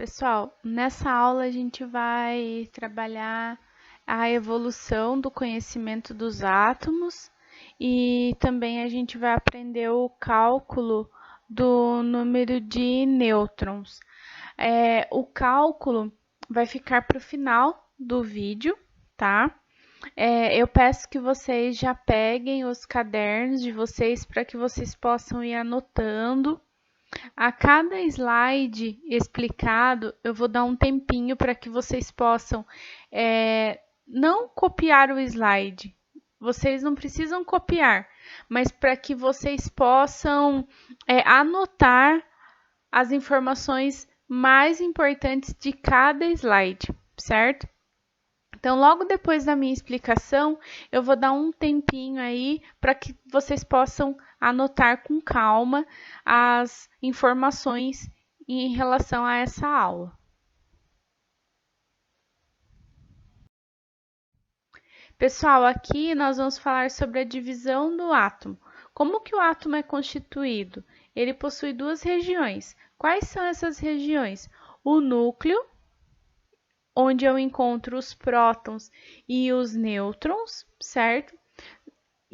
Pessoal, nessa aula a gente vai trabalhar a evolução do conhecimento dos átomos e também a gente vai aprender o cálculo do número de nêutrons. O cálculo vai ficar para o final do vídeo, tá? Eu peço que vocês já peguem os cadernos de vocês para que vocês possam ir anotando. A cada slide explicado, eu vou dar um tempinho para que vocês possam não copiar o slide. Vocês não precisam copiar, mas para que vocês possam anotar as informações mais importantes de cada slide, certo? Então, logo depois da minha explicação, eu vou dar um tempinho aí para que vocês possam anotar com calma as informações em relação a essa aula. Pessoal, aqui nós vamos falar sobre a divisão do átomo. Como que o átomo é constituído? Ele possui duas regiões. Quais são essas regiões? O núcleo, onde eu encontro os prótons e os nêutrons, certo?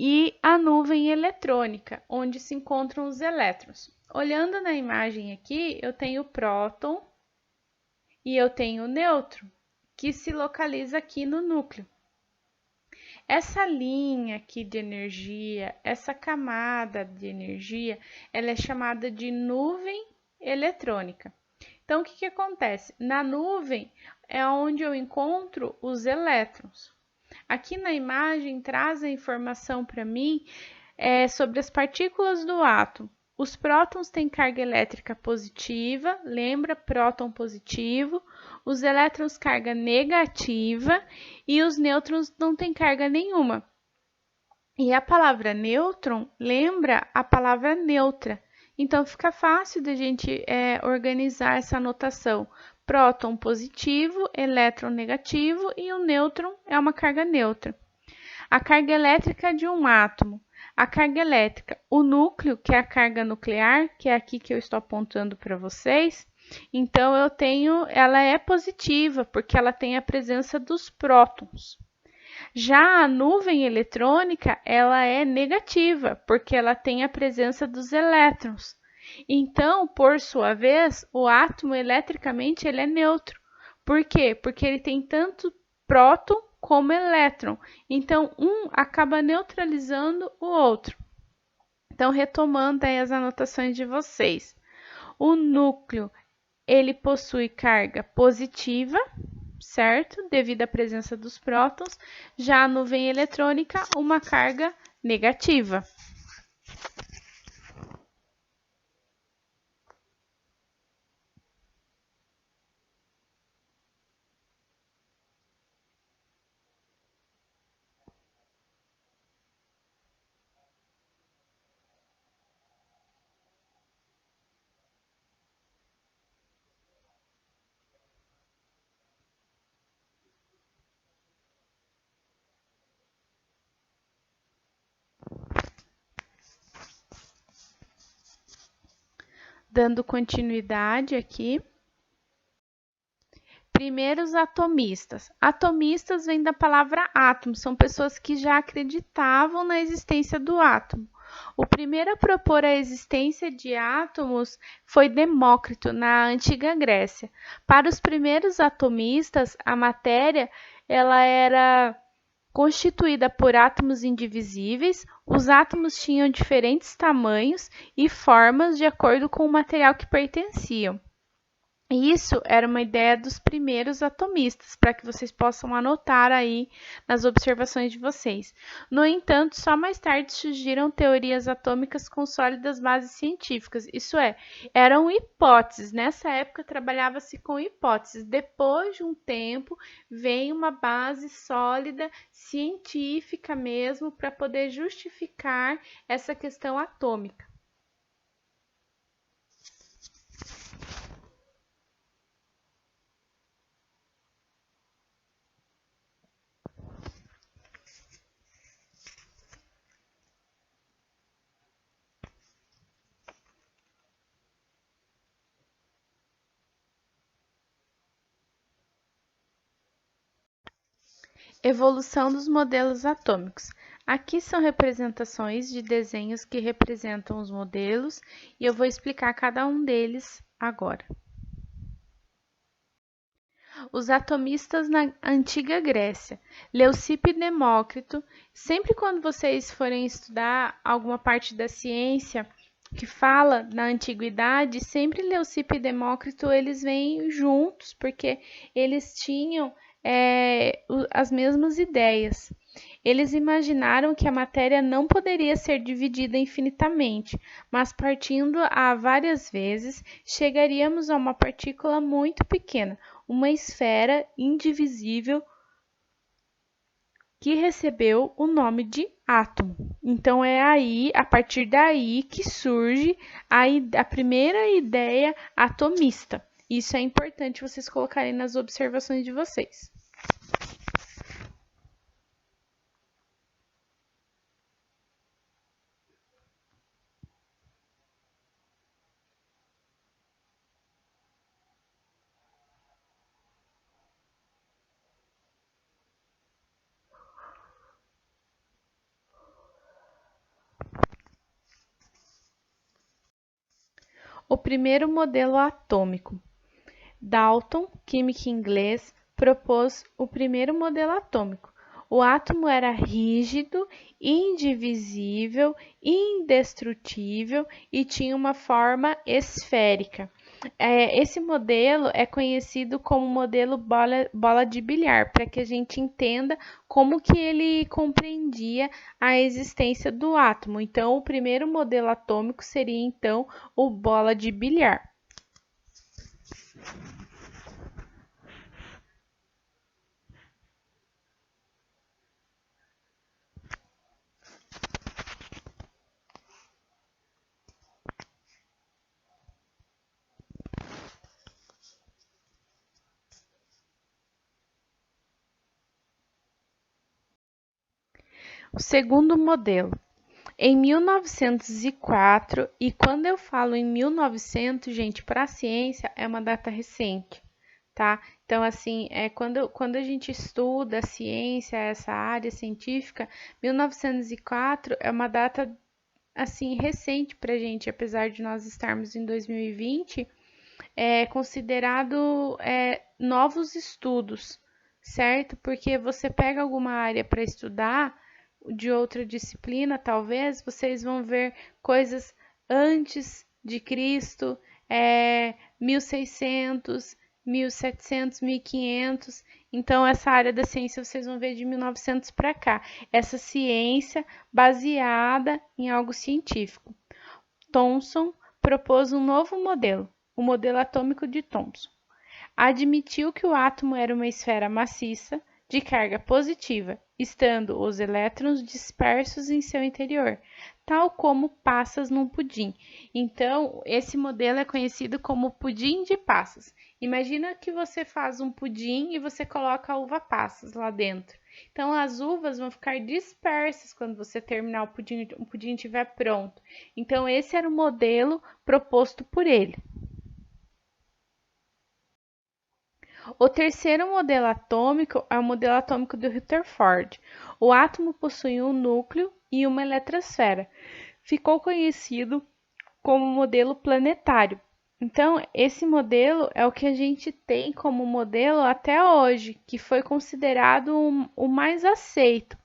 E a nuvem eletrônica, onde se encontram os elétrons. Olhando na imagem aqui, eu tenho o próton e eu tenho o nêutron, que se localiza aqui no núcleo. Essa linha aqui de energia, essa camada de energia, ela é chamada de nuvem eletrônica. Então, o que acontece? Na nuvem é onde eu encontro os elétrons. Aqui na imagem traz a informação para mim sobre as partículas do átomo. Os prótons têm carga elétrica positiva, lembra? Próton positivo. Os elétrons carga negativa e os nêutrons não têm carga nenhuma. E a palavra nêutron lembra a palavra neutra. Então, fica fácil de a gente organizar essa anotação. Próton positivo, elétron negativo e o nêutron é uma carga neutra. A carga elétrica de um átomo. A carga elétrica, o núcleo, que é a carga nuclear, que é aqui que eu estou apontando para vocês. Então, ela é positiva, porque ela tem a presença dos prótons. Já a nuvem eletrônica, ela é negativa, porque ela tem a presença dos elétrons. Então, por sua vez, o átomo eletricamente ele é neutro. Por quê? Porque ele tem tanto próton como elétron. Então, um acaba neutralizando o outro. Então, retomando aí as anotações de vocês. O núcleo, ele possui carga positiva, certo? Devido à presença dos prótons. Já a nuvem eletrônica, uma carga negativa. Dando continuidade aqui. Primeiros atomistas. Atomistas vem da palavra átomo, são pessoas que já acreditavam na existência do átomo. O primeiro a propor a existência de átomos foi Demócrito, na antiga Grécia. Para os primeiros atomistas, a matéria ela era constituída por átomos indivisíveis. Os átomos tinham diferentes tamanhos e formas de acordo com o material que pertenciam. Isso era uma ideia dos primeiros atomistas, para que vocês possam anotar aí nas observações de vocês. No entanto, só mais tarde surgiram teorias atômicas com sólidas bases científicas, isso é, eram hipóteses. Nessa época trabalhava-se com hipóteses. Depois de um tempo, vem uma base sólida científica mesmo para poder justificar essa questão atômica. Evolução dos modelos atômicos. Aqui são representações de desenhos que representam os modelos e eu vou explicar cada um deles agora. Os atomistas na antiga Grécia, Leucipo e Demócrito. Sempre quando vocês forem estudar alguma parte da ciência que fala na antiguidade, sempre Leucipo e Demócrito eles vêm juntos, porque eles tinham as mesmas ideias. Eles imaginaram que a matéria não poderia ser dividida infinitamente, mas partindo a várias vezes, chegaríamos a uma partícula muito pequena, uma esfera indivisível que recebeu o nome de átomo. Então é aí, a partir daí, que surge a primeira ideia atomista. Isso é importante vocês colocarem nas observações de vocês. O primeiro modelo atômico. Dalton, químico inglês, propôs o primeiro modelo atômico. O átomo era rígido, indivisível, indestrutível e tinha uma forma esférica. Esse modelo é conhecido como modelo bola de bilhar, para que a gente entenda como que ele compreendia a existência do átomo. Então, o primeiro modelo atômico seria, então, o bola de bilhar. O segundo modelo. Em 1904, e quando eu falo em 1900, gente, para a ciência é uma data recente, tá? Então, assim, quando a gente estuda a ciência, essa área científica, 1904 é uma data, assim, recente para a gente, apesar de nós estarmos em 2020, é considerado novos estudos, certo? Porque você pega alguma área para estudar, de outra disciplina, talvez, vocês vão ver coisas antes de Cristo, 1600, 1700, 1500. Então, essa área da ciência vocês vão ver de 1900 para cá. Essa ciência baseada em algo científico. Thomson propôs um novo modelo, o modelo atômico de Thomson. Admitiu que o átomo era uma esfera maciça, de carga positiva, estando os elétrons dispersos em seu interior, tal como passas num pudim. Então, esse modelo é conhecido como pudim de passas. Imagina que você faz um pudim e você coloca a uva passas lá dentro. Então, as uvas vão ficar dispersas quando você terminar o pudim estiver pronto. Então, esse era o modelo proposto por ele. O terceiro modelo atômico é o modelo atômico do Rutherford. O átomo possui um núcleo e uma eletrosfera. Ficou conhecido como modelo planetário. Então, esse modelo é o que a gente tem como modelo até hoje, que foi considerado o mais aceito.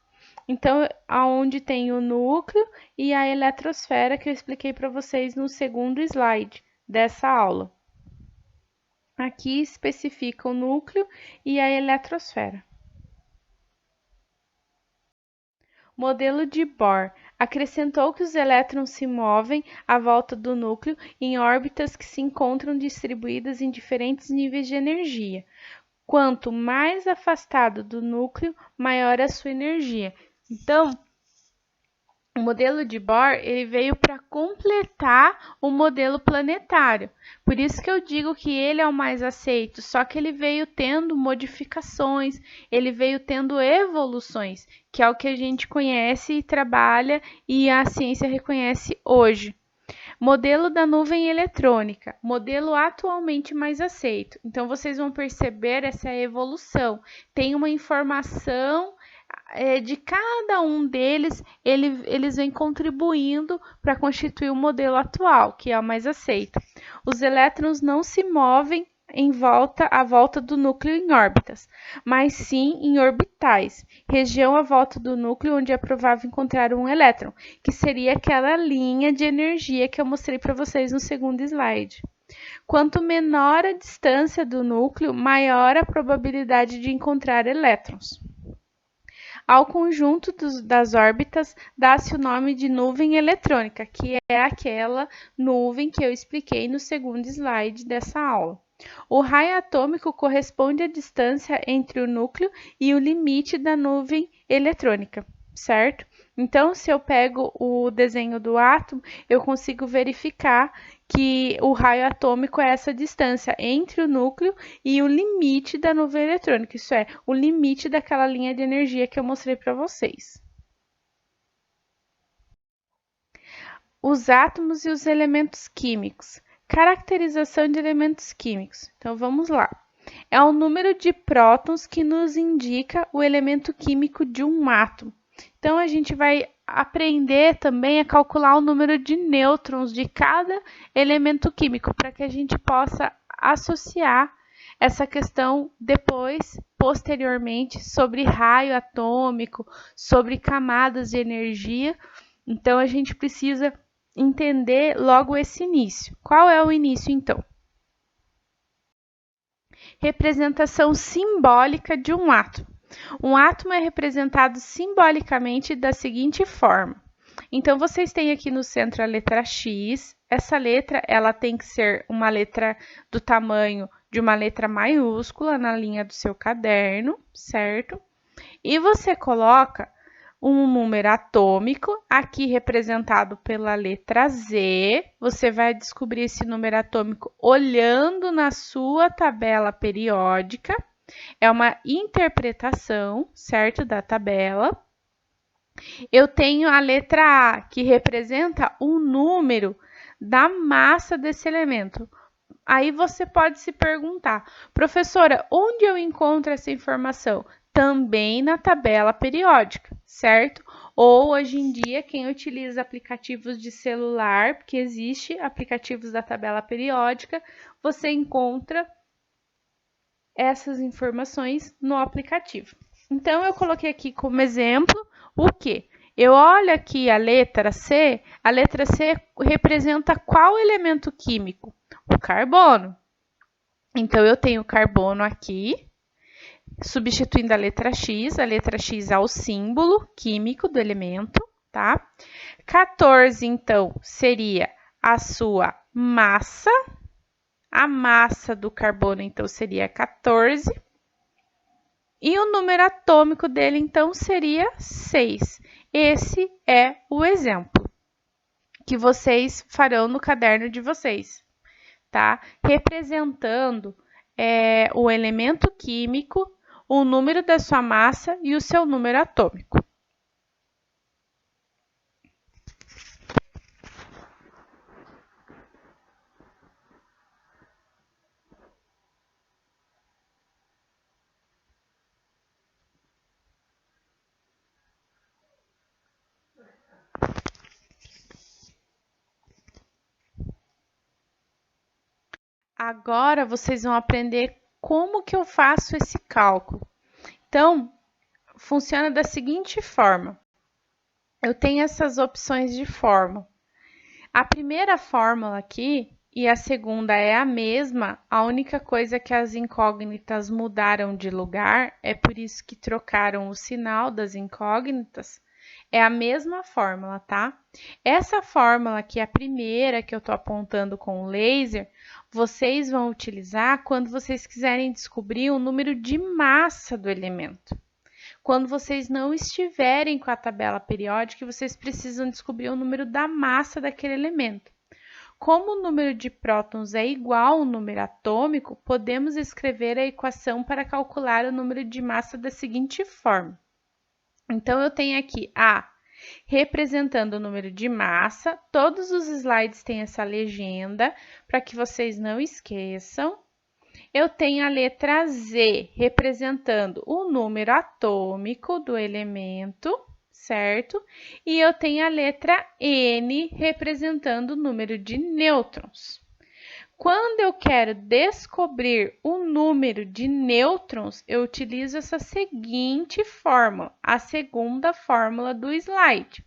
Então, aonde tem o núcleo e a eletrosfera que eu expliquei para vocês no segundo slide dessa aula. Aqui especifica o núcleo e a eletrosfera. Modelo de Bohr acrescentou que os elétrons se movem à volta do núcleo em órbitas que se encontram distribuídas em diferentes níveis de energia. Quanto mais afastado do núcleo, maior a sua energia. Então, o modelo de Bohr ele veio para completar o modelo planetário. Por isso que eu digo que ele é o mais aceito, só que ele veio tendo modificações, ele veio tendo evoluções, que é o que a gente conhece e trabalha e a ciência reconhece hoje. Modelo da nuvem eletrônica, modelo atualmente mais aceito. Então, vocês vão perceber essa evolução. Tem uma informação de cada um deles, eles vêm contribuindo para constituir o modelo atual, que é o mais aceito. Os elétrons não se movem à volta do núcleo em órbitas, mas sim em orbitais, região à volta do núcleo onde é provável encontrar um elétron, que seria aquela linha de energia que eu mostrei para vocês no segundo slide. Quanto menor a distância do núcleo, maior a probabilidade de encontrar elétrons. Ao conjunto das órbitas dá-se o nome de nuvem eletrônica, que é aquela nuvem que eu expliquei no segundo slide dessa aula. O raio atômico corresponde à distância entre o núcleo e o limite da nuvem eletrônica, certo? Então, se eu pego o desenho do átomo, eu consigo verificar que o raio atômico é essa distância entre o núcleo e o limite da nuvem eletrônica, isso é, o limite daquela linha de energia que eu mostrei para vocês. Os átomos e os elementos químicos. Caracterização de elementos químicos. Então, vamos lá. É o número de prótons que nos indica o elemento químico de um átomo. Então, a gente vai aprender também a calcular o número de nêutrons de cada elemento químico, para que a gente possa associar essa questão depois, posteriormente, sobre raio atômico, sobre camadas de energia. Então, a gente precisa entender logo esse início. Qual é o início, então? Representação simbólica de um átomo. Um átomo é representado simbolicamente da seguinte forma. Então, vocês têm aqui no centro a letra X. Essa letra, ela tem que ser uma letra do tamanho de uma letra maiúscula na linha do seu caderno, certo? E você coloca um número atômico, aqui representado pela letra Z. Você vai descobrir esse número atômico olhando na sua tabela periódica. É uma interpretação, certo, da tabela. Eu tenho a letra A, que representa o número da massa desse elemento. Aí você pode se perguntar, professora, onde eu encontro essa informação? Também na tabela periódica, certo? Ou hoje em dia, quem utiliza aplicativos de celular, porque existe aplicativos da tabela periódica, você encontra essas informações no aplicativo. Então, eu coloquei aqui como exemplo o quê? Eu olho aqui a letra C representa qual elemento químico? O carbono. Então, eu tenho carbono aqui, substituindo a letra X é o símbolo químico do elemento, tá? 14, então, seria a sua massa. A massa do carbono, então, seria 14. E o número atômico dele, então, seria 6. Esse é o exemplo que vocês farão no caderno de vocês, tá? Representando o elemento químico, o número da sua massa e o seu número atômico. Agora, vocês vão aprender como que eu faço esse cálculo. Então, funciona da seguinte forma. Eu tenho essas opções de fórmula. A primeira fórmula aqui e a segunda é a mesma, a única coisa que as incógnitas mudaram de lugar, é por isso que trocaram o sinal das incógnitas, é a mesma fórmula, tá? Essa fórmula aqui, a primeira que eu estou apontando com o laser, vocês vão utilizar quando vocês quiserem descobrir o número de massa do elemento. Quando vocês não estiverem com a tabela periódica, vocês precisam descobrir o número da massa daquele elemento. Como o número de prótons é igual ao número atômico, podemos escrever a equação para calcular o número de massa da seguinte forma. Então, eu tenho aqui A representando o número de massa. Todos os slides têm essa legenda para que vocês não esqueçam. Eu tenho a letra Z, representando o número atômico do elemento, certo? E eu tenho a letra N, representando o número de nêutrons. Quando eu quero descobrir o número de nêutrons, eu utilizo essa seguinte fórmula, a segunda fórmula do slide.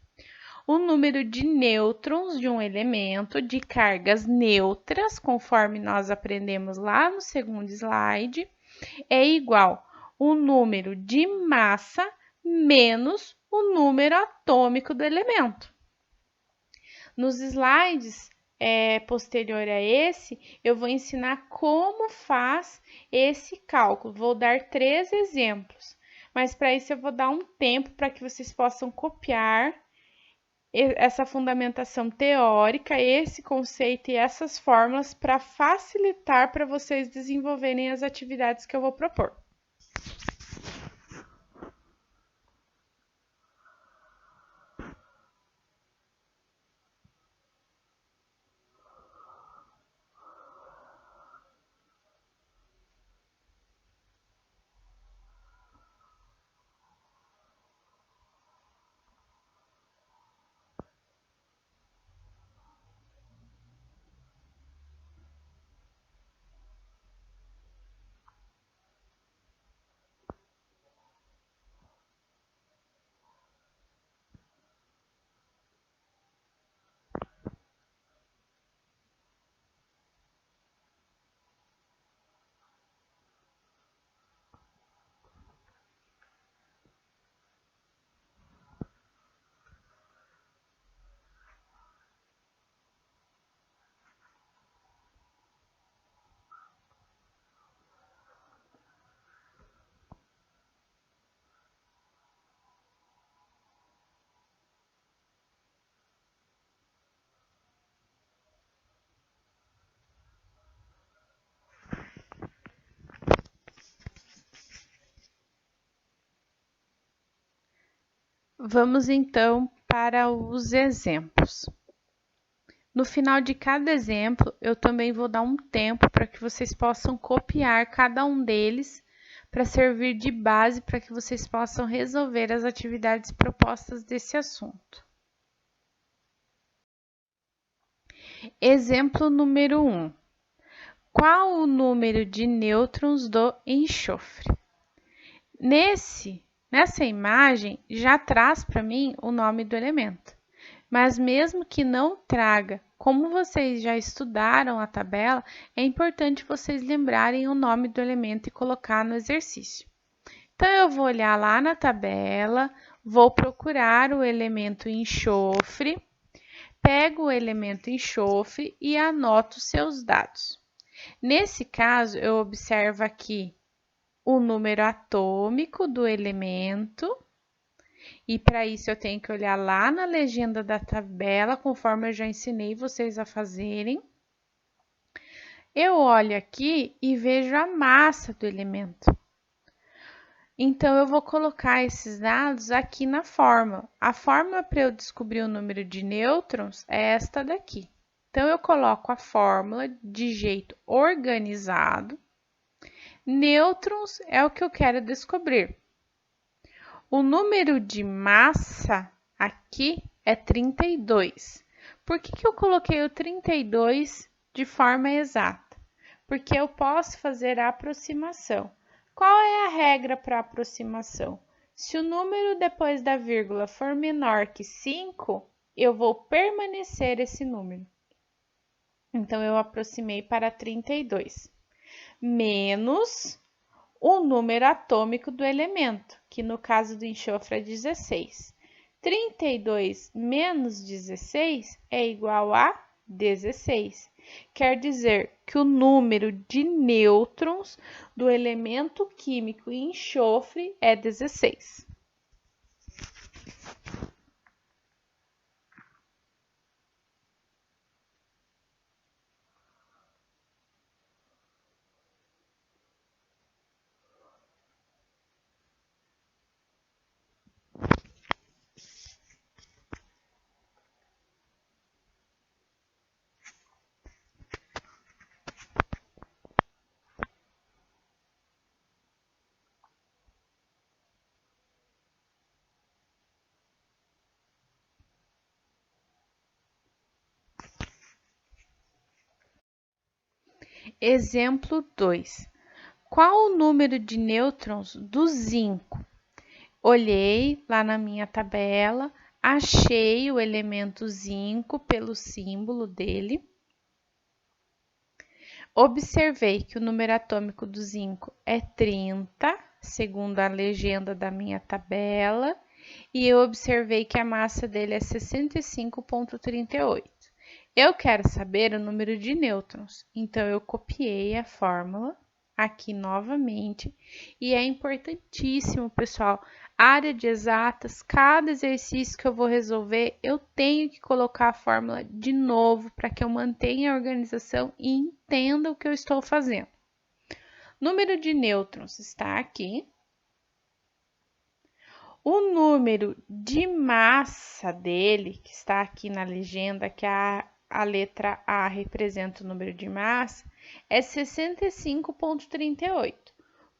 O número de nêutrons de um elemento de cargas neutras, conforme nós aprendemos lá no segundo slide, é igual ao número de massa menos o número atômico do elemento. Nos slides posterior a esse, eu vou ensinar como faz esse cálculo. Vou dar 3 exemplos, mas para isso eu vou dar um tempo para que vocês possam copiar essa fundamentação teórica, esse conceito e essas fórmulas para facilitar para vocês desenvolverem as atividades que eu vou propor. Vamos então para os exemplos. No final de cada exemplo, eu também vou dar um tempo para que vocês possam copiar cada um deles para servir de base para que vocês possam resolver as atividades propostas desse assunto. Exemplo número 1. Qual o número de nêutrons do enxofre? Nessa imagem, já traz para mim o nome do elemento. Mas mesmo que não traga, como vocês já estudaram a tabela, é importante vocês lembrarem o nome do elemento e colocar no exercício. Então, eu vou olhar lá na tabela, vou procurar o elemento enxofre, pego o elemento enxofre e anoto seus dados. Nesse caso, eu observo aqui o número atômico do elemento, e para isso eu tenho que olhar lá na legenda da tabela, conforme eu já ensinei vocês a fazerem. Eu olho aqui e vejo a massa do elemento. Então, eu vou colocar esses dados aqui na fórmula. A fórmula para eu descobrir o número de nêutrons é esta daqui. Então, eu coloco a fórmula de jeito organizado. Nêutrons é o que eu quero descobrir. O número de massa aqui é 32. Por que eu coloquei o 32 de forma exata? Porque eu posso fazer a aproximação. Qual é a regra para aproximação? Se o número depois da vírgula for menor que 5, eu vou permanecer esse número. Então, eu aproximei para 32. Menos o número atômico do elemento, que no caso do enxofre é 16. 32 menos 16 é igual a 16. Quer dizer que o número de nêutrons do elemento químico enxofre é 16. Exemplo 2. Qual o número de nêutrons do zinco? Olhei lá na minha tabela, achei o elemento zinco pelo símbolo dele. Observei que o número atômico do zinco é 30, segundo a legenda da minha tabela, e eu observei que a massa dele é 65,38. Eu quero saber o número de nêutrons, então eu copiei a fórmula aqui novamente, e é importantíssimo, pessoal, área de exatas, cada exercício que eu vou resolver, eu tenho que colocar a fórmula de novo para que eu mantenha a organização e entenda o que eu estou fazendo. Número de nêutrons está aqui. O número de massa dele, que está aqui na legenda, que a letra A representa o número de massa, é 65,38.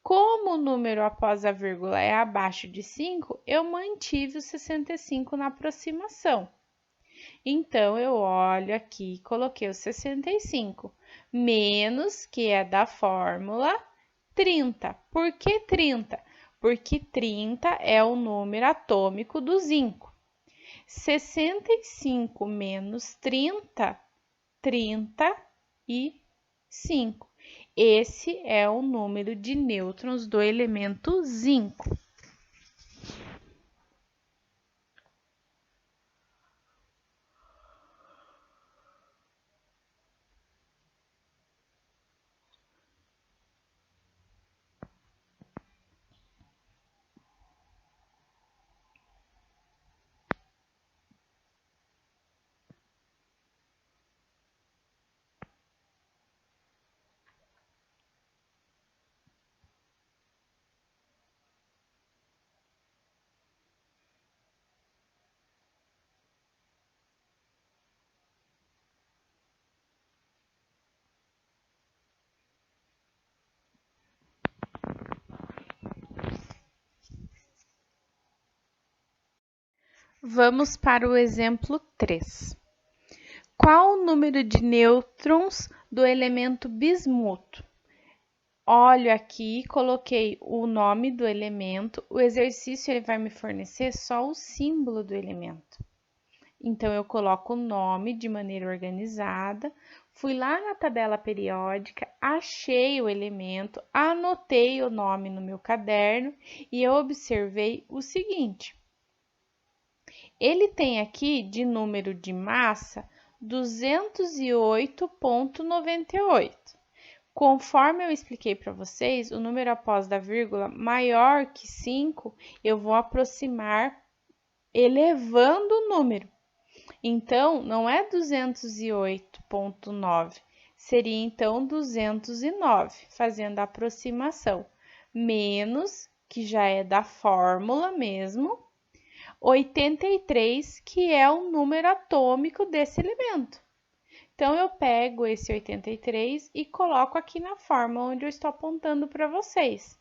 Como o número após a vírgula é abaixo de 5, eu mantive o 65 na aproximação. Então, eu olho aqui e coloquei o 65, menos, que é da fórmula, 30. Por que 30? Porque 30 é o número atômico do zinco. 65 menos 30, 35. Esse é o número de nêutrons do elemento zinco. Vamos para o exemplo 3. Qual o número de nêutrons do elemento bismuto? Olho aqui, coloquei o nome do elemento. O exercício ele vai me fornecer só o símbolo do elemento. Então, eu coloco o nome de maneira organizada. Fui lá na tabela periódica, achei o elemento, anotei o nome no meu caderno e eu observei o seguinte. Ele tem aqui de número de massa 208,98. Conforme eu expliquei para vocês, o número após da vírgula maior que 5, eu vou aproximar elevando o número. Então, não é 208,9, seria então 209, fazendo a aproximação. Menos, que já é da fórmula mesmo, 83, que é o número atômico desse elemento. Então, eu pego esse 83 e coloco aqui na fórmula onde eu estou apontando para vocês.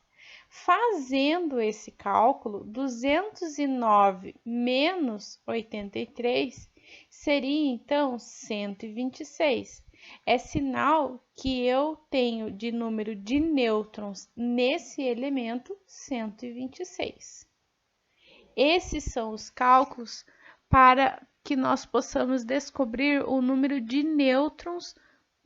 Fazendo esse cálculo, 209 menos 83 seria, então, 126. É sinal que eu tenho de número de nêutrons nesse elemento 126. Esses são os cálculos para que nós possamos descobrir o número de nêutrons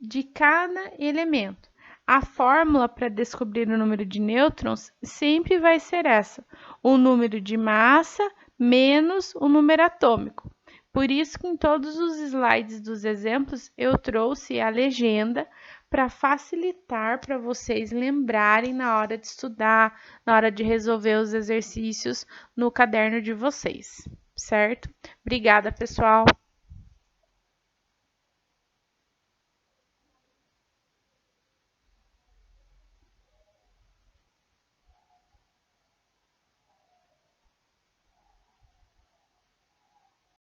de cada elemento. A fórmula para descobrir o número de nêutrons sempre vai ser essa: o número de massa menos o número atômico. Por isso que em todos os slides dos exemplos eu trouxe a legenda para facilitar para vocês lembrarem na hora de estudar, na hora de resolver os exercícios no caderno de vocês, certo? Obrigada, pessoal!